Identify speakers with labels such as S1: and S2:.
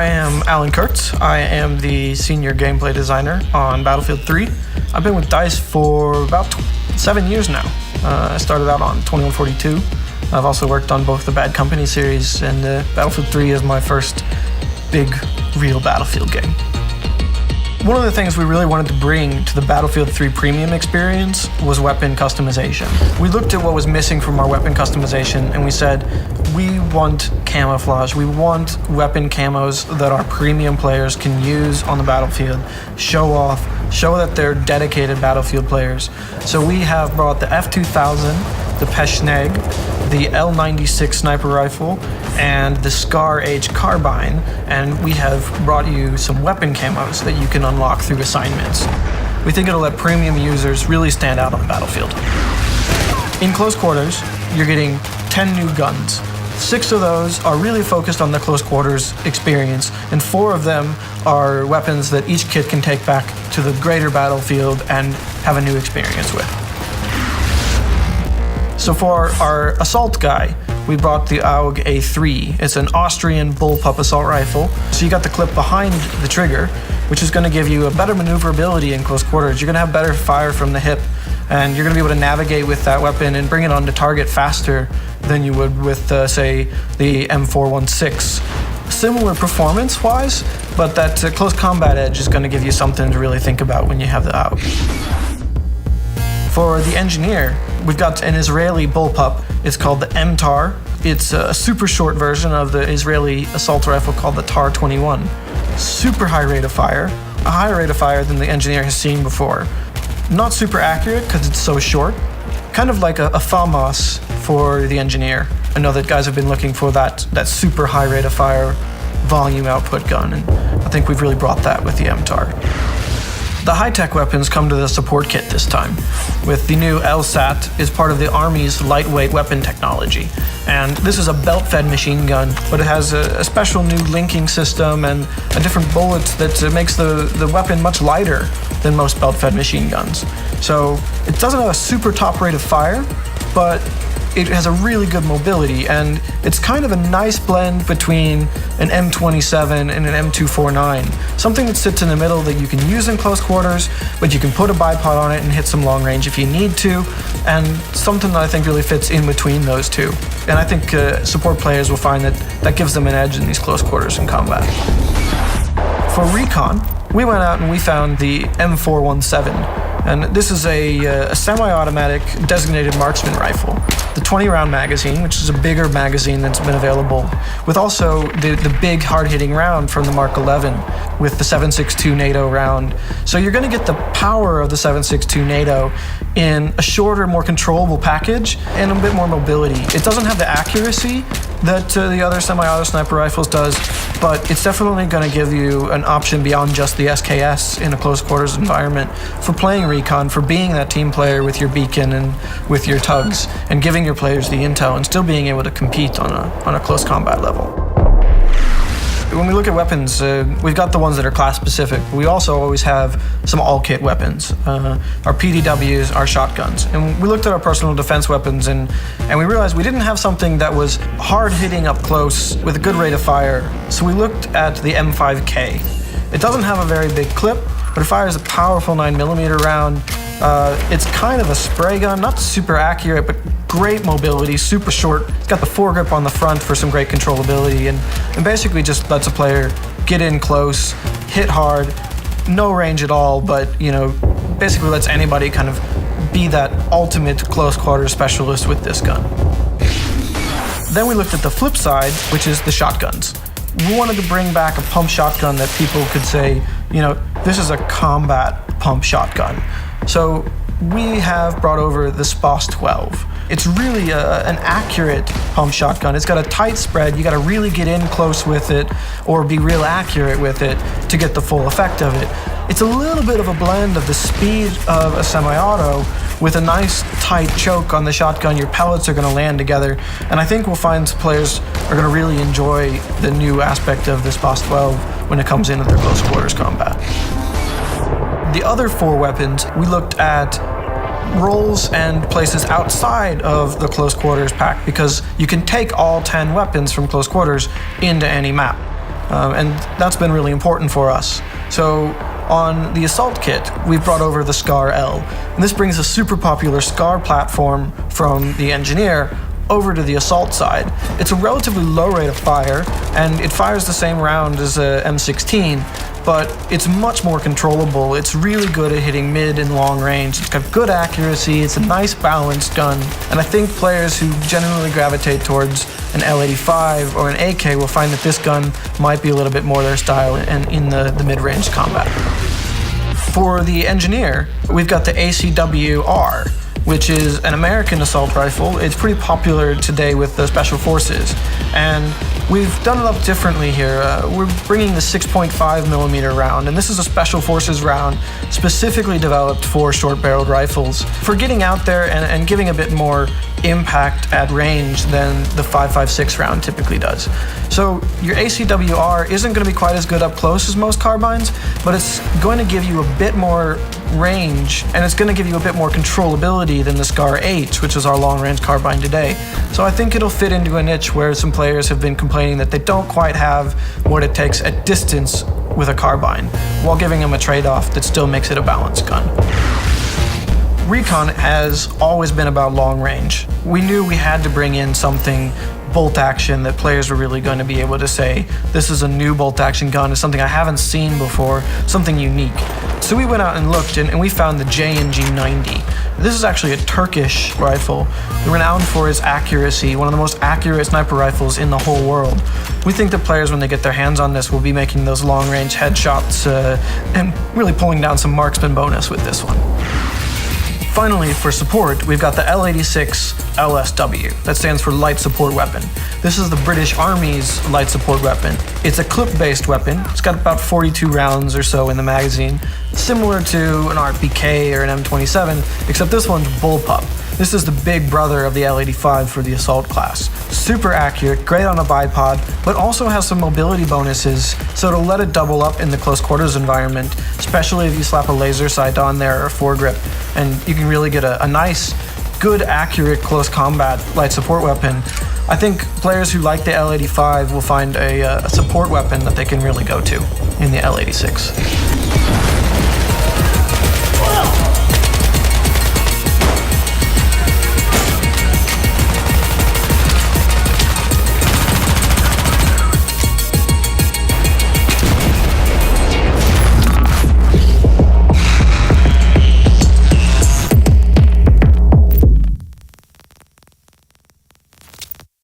S1: I am Alan Kurtz. I am the senior gameplay designer on Battlefield 3. I've been with DICE for about 7 years now. I started out on 2142. I've also worked on both the Bad Company series, and Battlefield 3 is my first big, real Battlefield game. One of the things we really wanted to bring to the Battlefield 3 premium experience was weapon customization. We looked at what was missing from our weapon customization and we said, we want camouflage. We want weapon camos that our premium players can use on the battlefield, show off, show that they're dedicated Battlefield players. So we have brought the F2000, the Peschneg, the L96 sniper rifle, and the Scar H carbine, and we have brought you some weapon camos that you can unlock through assignments. We think it'll let premium users really stand out on the battlefield. In close quarters, you're getting 10 new guns. 6 of those are really focused on the close quarters experience, and 4 of them are weapons that each kit can take back to the greater battlefield and have a new experience with. So for our assault guy, we brought the AUG A3. It's an Austrian bullpup assault rifle. So you got the clip behind the trigger, which is going to give you a better maneuverability in close quarters. You're going to have better fire from the hip, and you're going to be able to navigate with that weapon and bring it onto target faster than you would with, say, the M416. Similar performance-wise, but that close combat edge is going to give you something to really think about when you have the AUG. For the engineer, we've got an Israeli bullpup. It's called the MTAR. It's a super short version of the Israeli assault rifle called the TAR-21. Super high rate of fire, a higher rate of fire than the engineer has seen before. Not super accurate because it's so short. Kind of like a FAMAS for the engineer. I know that guys have been looking for that super high rate of fire volume output gun, and I think we've really brought that with the MTAR. The high-tech weapons come to the support kit this time, with the new LSAT is part of the Army's lightweight weapon technology. And this is a belt-fed machine gun, but it has a special new linking system and a different bullet that makes the weapon much lighter than most belt-fed machine guns. So it doesn't have a super top rate of fire, but it has a really good mobility, and it's kind of a nice blend between an M27 and an M249. Something that sits in the middle that you can use in close quarters, but you can put a bipod on it and hit some long range if you need to, and something that I think really fits in between those two. And I think support players will find that gives them an edge in these close quarters in combat. For recon, we went out and we found the M417. And this is a semi-automatic designated marksman rifle. The 20-round magazine, which is a bigger magazine that's been available, with also the big hard-hitting round from the Mark 11 with the 7.62 NATO round. So you're going to get the power of the 7.62 NATO in a shorter, more controllable package and a bit more mobility. It doesn't have the accuracy that the other semi-auto sniper rifles does, but it's definitely going to give you an option beyond just the SKS in a close quarters environment for playing recon, for being that team player with your beacon and with your tugs, and giving your players the intel and still being able to compete on a close combat level. When we look at weapons, we've got the ones that are class specific, but we also always have some all-kit weapons. Our PDWs, our shotguns. And we looked at our personal defense weapons and we realized we didn't have something that was hard-hitting up close with a good rate of fire. So we looked at the M5K. It doesn't have a very big clip, but it fires a powerful 9mm round. It's kind of a spray gun, not super accurate, but great mobility, super short. It's got the foregrip on the front for some great controllability, and basically just lets a player get in close, hit hard, no range at all, but basically lets anybody kind of be that ultimate close quarter specialist with this gun. Then we looked at the flip side, which is the shotguns. We wanted to bring back a pump shotgun that people could say, this is a combat pump shotgun. So we have brought over the SPOS 12. It's really an accurate pump shotgun. It's got a tight spread. You got to really get in close with it or be real accurate with it to get the full effect of it. It's a little bit of a blend of the speed of a semi-auto with a nice tight choke on the shotgun. Your pellets are going to land together, and I think we'll find players are going to really enjoy the new aspect of the SPOS 12 when it comes into their close quarters combat. The other 4 weapons, we looked at roles and places outside of the close quarters pack, because you can take all 10 weapons from close quarters into any map. and that's been really important for us. So on the Assault kit, we've brought over the SCAR L, and this brings a super popular SCAR platform from the Engineer over to the Assault side. It's a relatively low rate of fire, and it fires the same round as a M16, but it's much more controllable. It's really good at hitting mid and long range. It's got good accuracy, it's a nice balanced gun, and I think players who generally gravitate towards an L85 or an AK will find that this gun might be a little bit more their style in the mid-range combat. For the Engineer, we've got the ACW-R, which is an American assault rifle. It's pretty popular today with the Special Forces, and we've done it up differently here. We're bringing the 6.5mm round, and this is a Special Forces round specifically developed for short-barreled rifles, for getting out there and giving a bit more impact at range than the 5.56 round typically does. So your ACW-R isn't going to be quite as good up close as most carbines, but it's going to give you a bit more range, and it's going to give you a bit more controllability than the SCAR H, which is our long-range carbine today. So I think it'll fit into a niche where some players have been complaining that they don't quite have what it takes at distance with a carbine, while giving them a trade-off that still makes it a balanced gun. Recon has always been about long range. We knew we had to bring in something bolt action that players were really going to be able to say, this is a new bolt action gun, it's something I haven't seen before, something unique. So we went out and looked, and we found the JNG 90. This is actually a Turkish rifle, renowned for its accuracy, one of the most accurate sniper rifles in the whole world. We think that players, when they get their hands on this, will be making those long-range headshots and really pulling down some marksman bonus with this one. Finally, for support, we've got the L86 LSW. That stands for Light Support Weapon. This is the British Army's light support weapon. It's a clip-based weapon. It's got about 42 rounds or so in the magazine, similar to an RPK or an M27, except this one's bullpup. This is the big brother of the L85 for the assault class. Super accurate, great on a bipod, but also has some mobility bonuses, so it'll let it double up in the close quarters environment, especially if you slap a laser sight on there or a foregrip, and you can really get a nice, good, accurate close combat light support weapon. I think players who like the L85 will find a support weapon that they can really go to in the L86.